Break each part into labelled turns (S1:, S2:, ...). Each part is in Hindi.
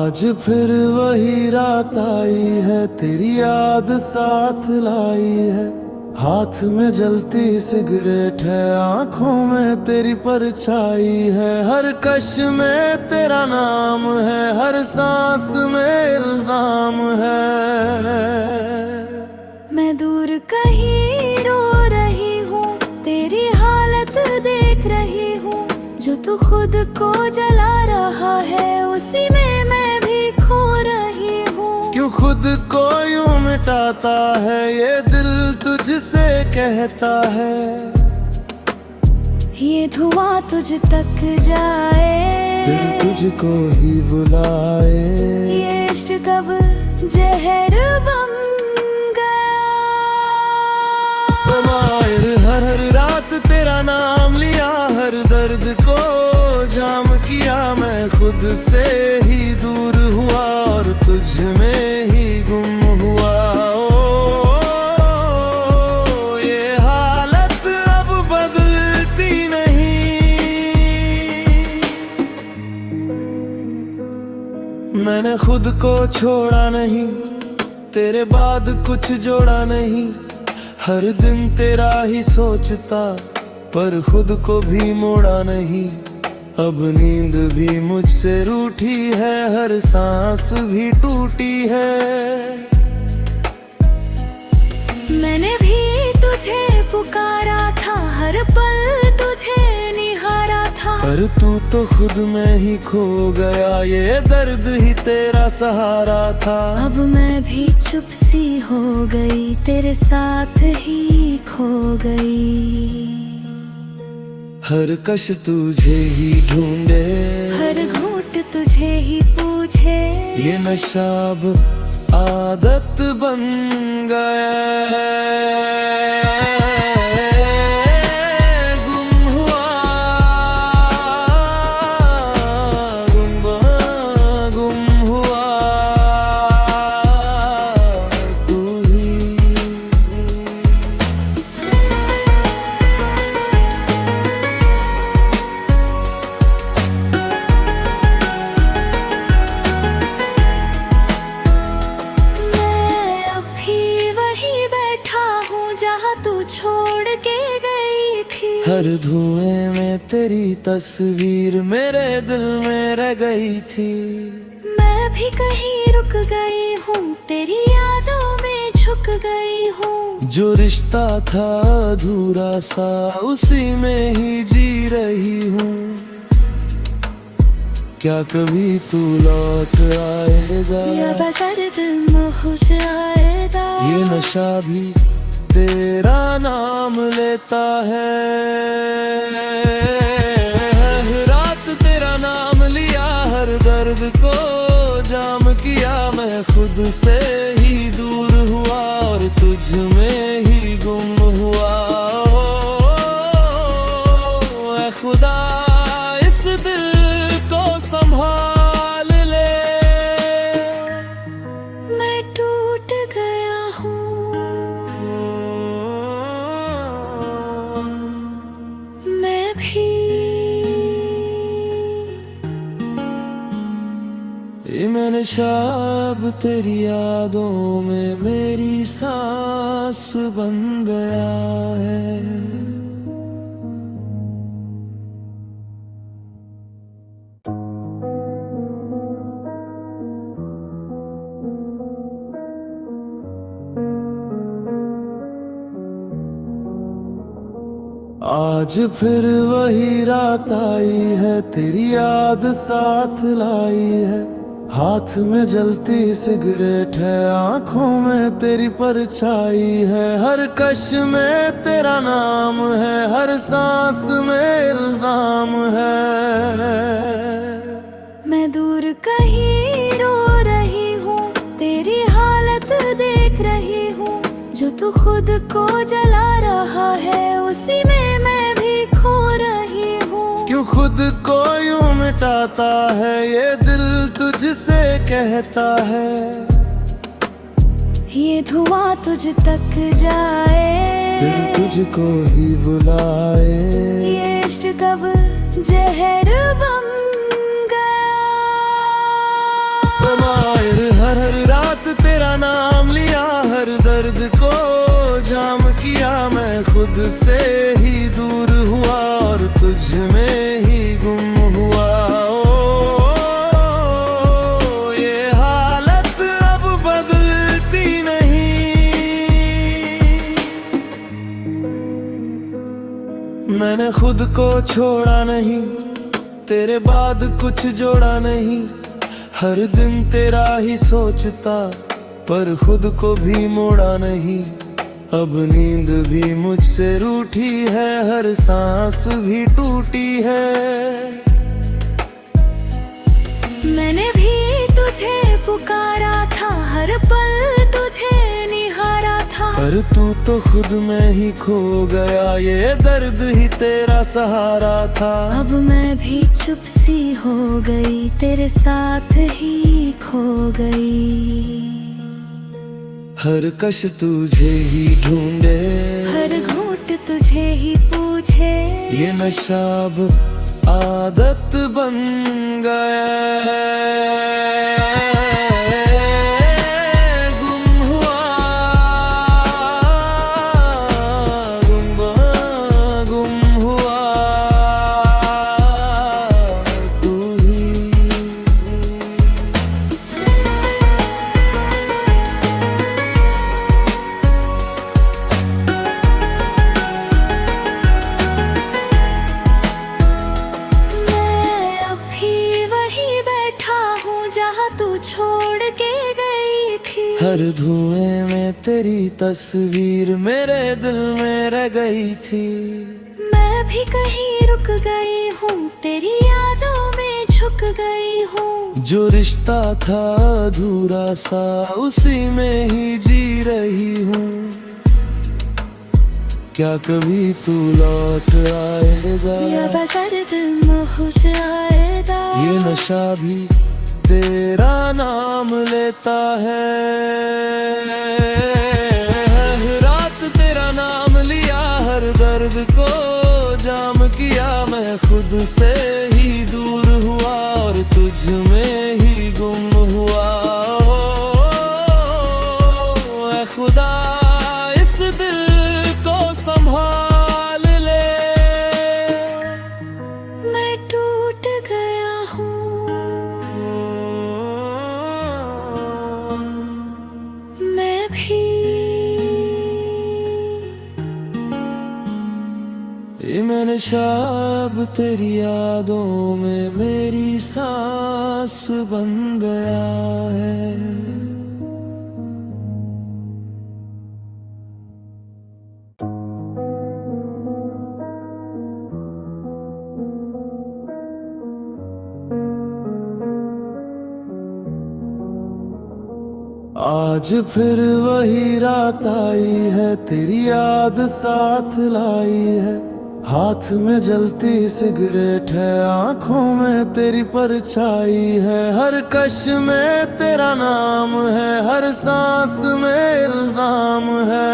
S1: आज फिर वही रात आई है, तेरी याद साथ लाई है। हाथ में जलती सिगरेट है, आंखों में तेरी परछाई है। हर कश में तेरा नाम है, हर सांस में इल्जाम है।
S2: मैं दूर कहीं रो रही हूँ, तेरी हालत देख रही हूँ। जो तू खुद को जला रहा है, उसी में मैं भी खो रही हूँ।
S1: क्यों खुद को यूं मिटाता है, ये दिल तुझसे कहता है।
S2: ये धुआं तुझ तक जाए,
S1: दिल तुझको ही बुलाए।
S2: ये इश्क कब जहर बन गया।
S1: हर हर रात तेरा नाम लिया, हर दर्द को जाम किया। मैं खुद से ही दूर हुआ और तुझ में ही गुम हुआ। ये हालत अब बदलती नहीं। मैंने खुद को छोड़ा नहीं, तेरे बाद कुछ जोड़ा नहीं। हर दिन तेरा ही सोचता, पर खुद को भी मोड़ा नहीं। अब नींद भी मुझसे रूठी है, हर सांस भी टूटी है।
S2: मैंने भी तुझे पुकारा था, हर पल तुझे निहारा था।
S1: पर तू तो खुद में ही खो गया, ये दर्द ही तेरा सहारा था।
S2: अब मैं भी चुप सी हो गई, तेरे साथ ही खो गई।
S1: हर कश तुझे ही ढूंढे,
S2: हर घूंट तुझे ही पूछे।
S1: ये नशा अब आदत बन गया है। गुम हुआ, गुम हुआ तू ही।
S2: छोड़ के गई थी,
S1: हर धुएं में तेरी तस्वीर मेरे दिल में रह गई थी।
S2: मैं भी कहीं रुक गई हूँ, तेरी यादों में झुक गई हूँ।
S1: जो रिश्ता था अधूरा सा, उसी में ही जी रही हूँ। क्या कभी तू लौट आएगा,
S2: या बसर्द मुँह से आएगा।
S1: ये नशा भी तेरा नाम लेता है। रात तेरा नाम लिया, हर दर्द को जाम किया। मैं खुद से ही दूर हुआ और तुझ में ही गुम हुआ। ऐ खुदा इस दिल को संभाल ले,
S2: मैं टूट गया हूँ।
S1: ये मैंने शाब तेरी यादों में मेरी सांस बन गया है। आज फिर वही रात आई है, तेरी याद साथ लाई है। हाथ में जलती सिगरेट है, आंखों में तेरी परछाई है। हर कश में तेरा नाम है, हर सांस में इल्जाम है।
S2: मैं दूर कहीं रो रही हूँ, तेरी हालत देख रही हूँ। जो तू खुद को जला रहा है, उसी में मैं भी खो रही हूँ।
S1: क्यों खुद को यूं मिटाता है, ये दिल तुझसे कहता है।
S2: ये धुआं तुझ तक जाए,
S1: दिल तुझको ही बुलाए।
S2: ये इश्क कब जहर बन गया।
S1: माहिर हर हर रात तेरा नाम लिया, हर दर्द को जाम किया, मैं खुद से ही दूर हुआ और तुझ में ही गुम हुआ। ओ, ये हालत अब बदलती नहीं, मैंने खुद को छोड़ा नहीं, तेरे बाद कुछ जोड़ा नहीं, हर दिन तेरा ही सोचता पर खुद को भी मोड़ा नहीं। अब नींद भी मुझसे रूठी है, हर सांस भी टूटी है।
S2: मैंने भी तुझे पुकारा था, हर पल तुझे निहारा था,
S1: पर तू तो खुद में ही खो गया, ये दर्द ही तेरा सहारा था।
S2: अब मैं भी चुप सी हो गई, तेरे साथ ही खो गई।
S1: हर कश तुझे ही ढूंढे,
S2: हर घूंट तुझे ही पूछे,
S1: ये नशा अब आदत बन गया है। गुम हुआ, गुम हुआ तू ही।
S2: छोड़ के गई थी,
S1: हर धुएं में तेरी तस्वीर मेरे दिल में रह गई थी।
S2: मैं भी कहीं रुक गई हूँ, तेरी यादों में झुक गई हूँ।
S1: जो रिश्ता था अधूरा सा, उसी में ही जी रही हूँ। क्या कभी तू लौट आएगा,
S2: या बसर्द महू से आएगा,
S1: ये नशा भी तेरा नाम लेता है। हर रात तेरा नाम लिया, हर दर्द को जाम किया, मैं खुद से ही दूर हुआ और तुझ में ही गुम हुआ। ऐ खुदा इस दिल को संभाल ले,
S2: मैं टूट गया हूँ, मैं भी।
S1: ये मैंने शाब तेरी यादों में मेरी सांस बन गया है। आज फिर वही रात आई है, तेरी याद साथ लाई है। हाथ में जलती सिगरेट है, आंखों में तेरी परछाई है। हर कश में तेरा नाम है, हर सांस में इल्जाम है।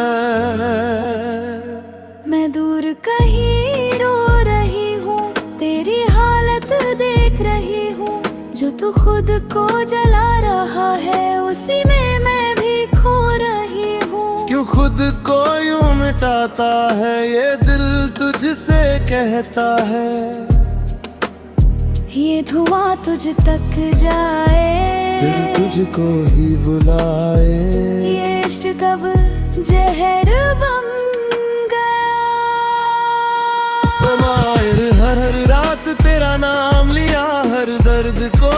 S2: मैं दूर कहीं रो रही हूँ, तेरी हालत देख रही हूँ। जो तू खुद को जला रहा है, उसी में मैं भी खो रही हूँ।
S1: क्यों खुद को यूं मिटाता है, ये दिल तुझसे कहता है।
S2: ये धुआं तुझ तक जाए,
S1: दिल तुझको ही बुलाए।
S2: ये इश्क कब जहर बन गया।
S1: माहिर हर हर रात तेरा नाम लिया, हर दर्द को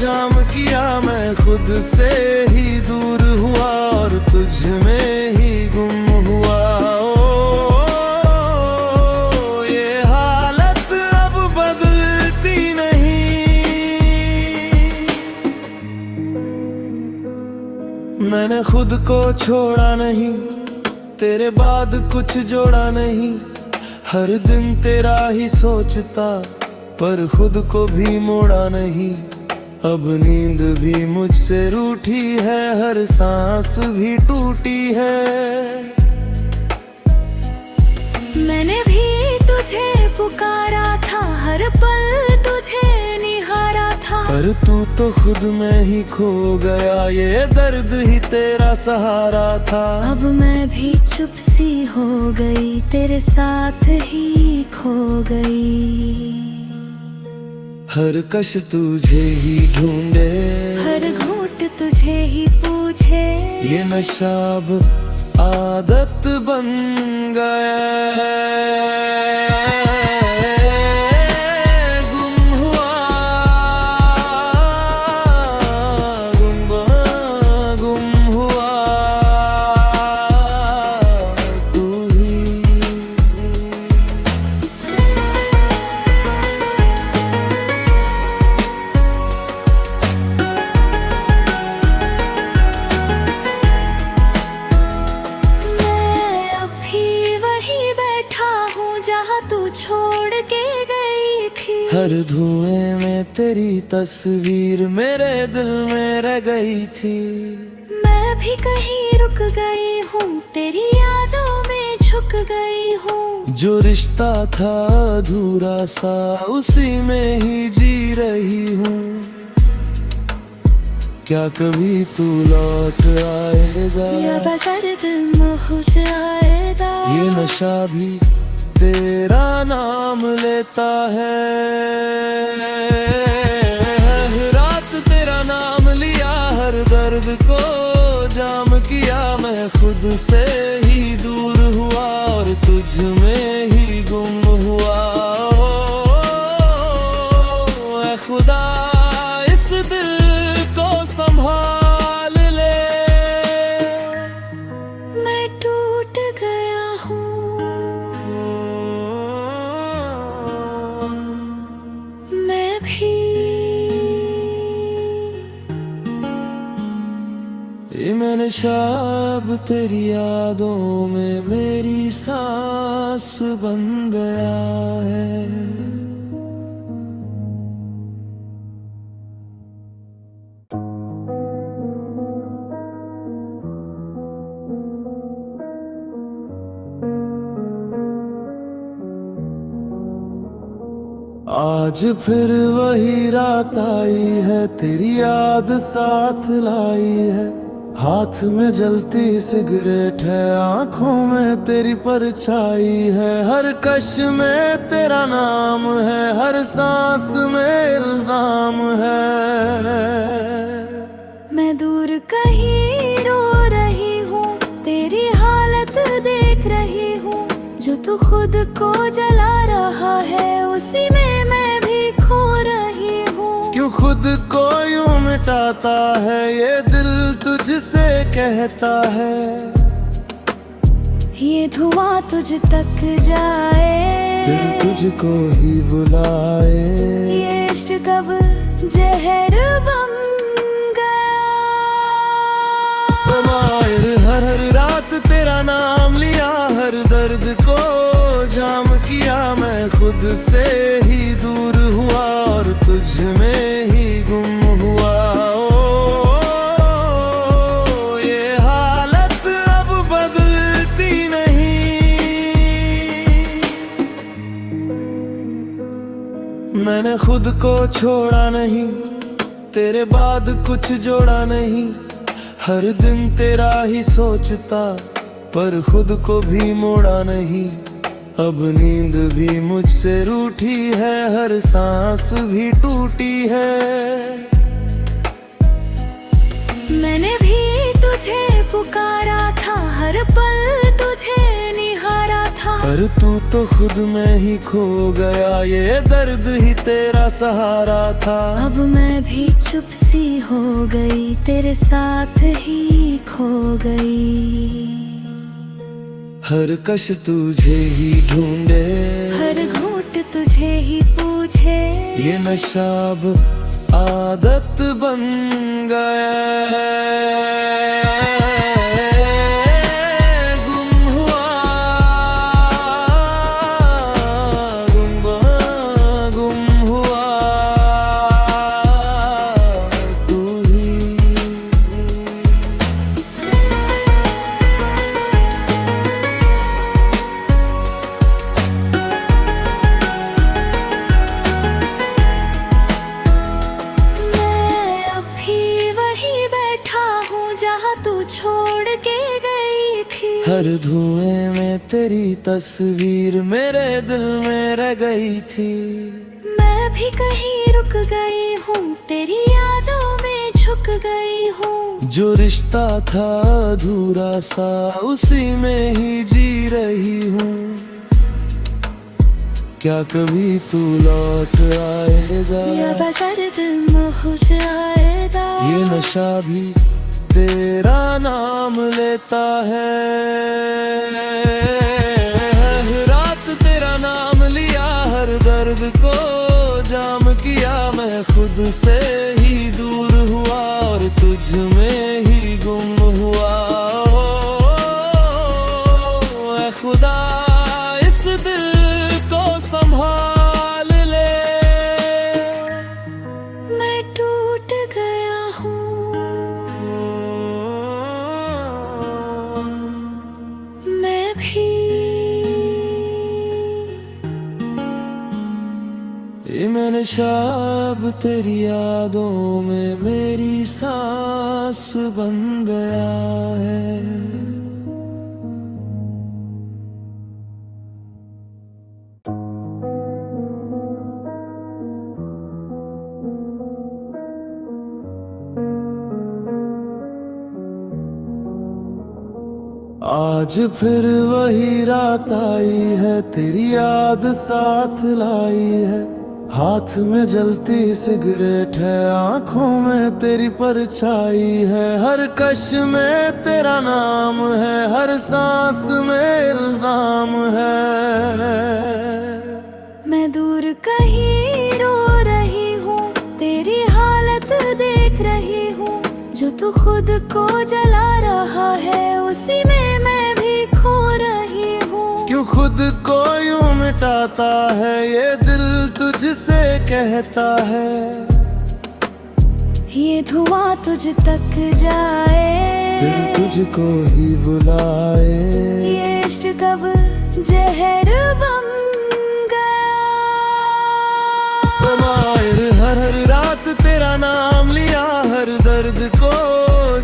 S1: जाम किया, मैं खुद से ही दूर हुआ और तुझ में ही गुम हुआ। ओ, ये हालत अब बदलती नहीं, मैंने खुद को छोड़ा नहीं, तेरे बाद कुछ जोड़ा नहीं। हर दिन तेरा ही सोचता पर खुद को भी मोड़ा नहीं। अब नींद भी मुझसे रूठी है, हर सांस भी टूटी है।
S2: मैंने भी तुझे पुकारा था, हर पल तुझे निहारा था,
S1: पर तू तो खुद में ही खो गया, ये दर्द ही तेरा सहारा था।
S2: अब मैं भी चुप सी हो गई, तेरे साथ ही खो गई।
S1: हर कश तुझे ही ढूंढे,
S2: हर घूंट तुझे ही पूछे,
S1: ये नशा अब आदत बन गया है। गुम हुआ, गुम हुआ तू ही।
S2: तू छोड़ के गई थी,
S1: हर धुएं में तेरी तस्वीर मेरे दिल में रह गई थी।
S2: मैं भी कहीं रुक गई हूँ, तेरी यादों में झुक गई हूँ।
S1: जो रिश्ता था अधूरा सा, उसी में ही जी रही हूँ। क्या कभी तू लौट आएगा,
S2: या बदर्द मोह से आएगा।
S1: ये नशा भी तेरा नाम लेता है। हर रात तेरा नाम लिया, हर दर्द को जाम किया। मैं खुद से ही दूर हुआ और तुझ में ही गुम हुआ। ऐ खुदा इस दिल को संभाल ले,
S2: मैं टूट गया हूँ, मैं भी।
S1: ये मैंने शाब तेरी यादों में मेरी सांस बन गया है। आज फिर वही रात आई है, तेरी याद साथ लाई है। हाथ में जलती सिगरेट है, आंखों में तेरी परछाई है। हर कश में तेरा नाम है, हर सांस में इल्जाम है।
S2: मैं दूर कहीं रो रही हूँ, तेरी हालत देख रही हूँ। जो तू खुद को जला रहा है, उसी में मैं भी खो रही हूँ।
S1: क्यों खुद को यूं मिटाता है, ये दिल तुझसे कहता है।
S2: ये धुआं तुझ तक जाए,
S1: दिल तुझको ही बुलाए।
S2: ये इश्क कब जहर बन गया।
S1: हर हर रात तेरा नाम लिया, हर दर्द को जाम किया। मैं खुद से ही दूर हुआ और तुझ में ही गुम हुआ। ये हालत अब बदलती नहीं, मैंने खुद को छोड़ा नहीं, तेरे बाद कुछ जोड़ा नहीं। हर दिन तेरा ही सोचता, पर खुद को भी मोड़ा नहीं। अब नींद भी मुझसे रूठी है, हर सांस भी टूटी है।
S2: मैंने भी तुझे पुकारा था, हर पल तुझे निहारा था।
S1: पर तू तो खुद में ही खो गया, ये दर्द ही तेरा सहारा था।
S2: अब मैं भी चुप सी हो गई, तेरे साथ ही खो गई।
S1: हर कश तुझे ही ढूंढे,
S2: हर घूंट तुझे ही पूछे,
S1: ये नशा अब आदत बन गया है। गुम हुआ, गुम हुआ तू ही। हर धुएं में तेरी तस्वीर मेरे दिल में रह गई थी।
S2: मैं भी कहीं रुक गई हूँ, तेरी यादों में झुक गई हूँ।
S1: जो रिश्ता था अधूरा सा उसी में ही जी रही हूँ। क्या कभी तू लौट आएगा
S2: या बसर्द मुस्कुराएगा।
S1: ये नशा भी तेरा नाम लेता है। हर रात तेरा नाम लिया, हर दर्द को जाम किया। मैं खुद से ही दूर हुआ और तुझ में ही गुम हुआ। ऐ खुदा इस दिल को संभाल ले।
S2: मैं टूट गया हूँ, मैं भी।
S1: ये मैंने शाब तेरी यादों में मेरी सांस बन गया है। आज फिर वही रात आई है, तेरी याद साथ लाई है। हाथ में जलती सिगरेट है, आंखों में तेरी परछाई है। हर कश में तेरा नाम है, हर सांस में इल्जाम है।
S2: मैं दूर कहीं रो रही हूँ, तेरी हालत देख रही हूँ। जो तू खुद को जला रहा है उसी में मैं भी खो रही हूँ।
S1: क्यों खुद को यूं मिटाता है ये दिल तुझसे कहता है।
S2: ये धुआं तुझ तक जाए,
S1: दिल तुझको ही बुलाए।
S2: ये इश्क कब जहर बन गया।
S1: हर हर रात तेरा नाम लिया, हर दर्द को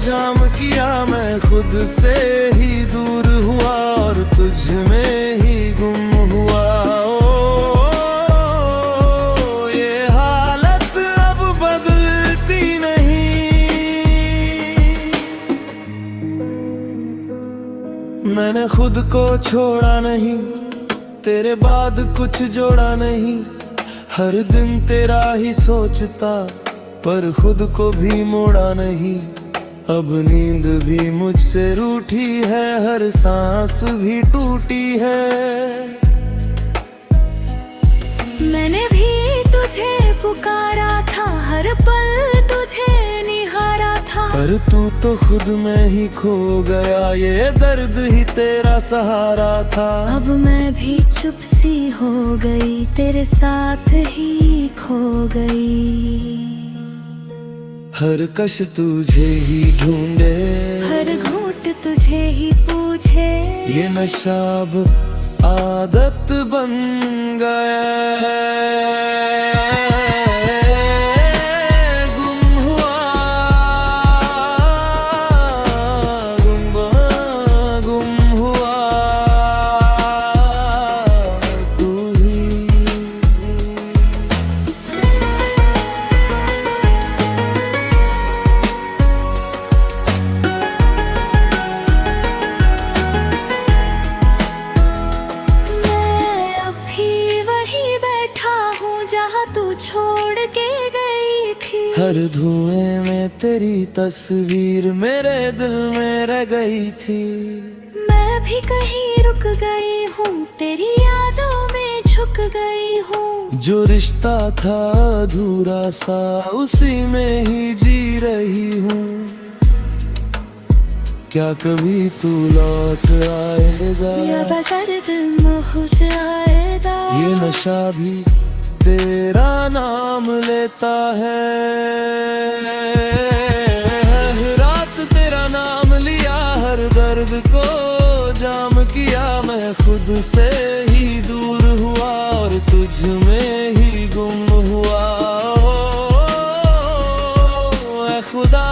S1: जाम किया। मैं खुद से ही दूर हुआ और तुझ में ही गुम हुआ। ये हालत अब बदलती नहीं। मैंने खुद को छोड़ा नहीं, तेरे बाद कुछ जोड़ा नहीं। हर दिन तेरा ही सोचता पर खुद को भी मोड़ा नहीं। अब नींद भी मुझसे रूठी है, हर सांस भी टूटी है।
S2: मैंने भी तुझे पुकारा था, हर पल तुझे निहारा था।
S1: पर तू तो खुद में ही खो गया, ये दर्द ही तेरा सहारा था।
S2: अब मैं भी चुप सी हो गई, तेरे साथ ही खो गई।
S1: हर कश तुझे ही ढूंढे,
S2: हर घूंट तुझे ही पूछे।
S1: ये नशा अब आदत बन गया है।
S2: छोड़ के गई थी।
S1: हर धुएं में तेरी तस्वीर मेरे दिल में रह गई थी।
S2: मैं भी कहीं रुक गई हूँ, तेरी यादों में झुक गई हूँ।
S1: जो रिश्ता था अधूरा सा उसी में ही जी रही हूँ। क्या कभी तू लौट आएगा
S2: या बसर्द मुस्कुराएगा।
S1: ये नशा भी तेरा नाम लेता है। हर रात तेरा नाम लिया, हर दर्द को जाम किया। मैं खुद से ही दूर हुआ और तुझ में ही गुम हुआ। ऐ खुदा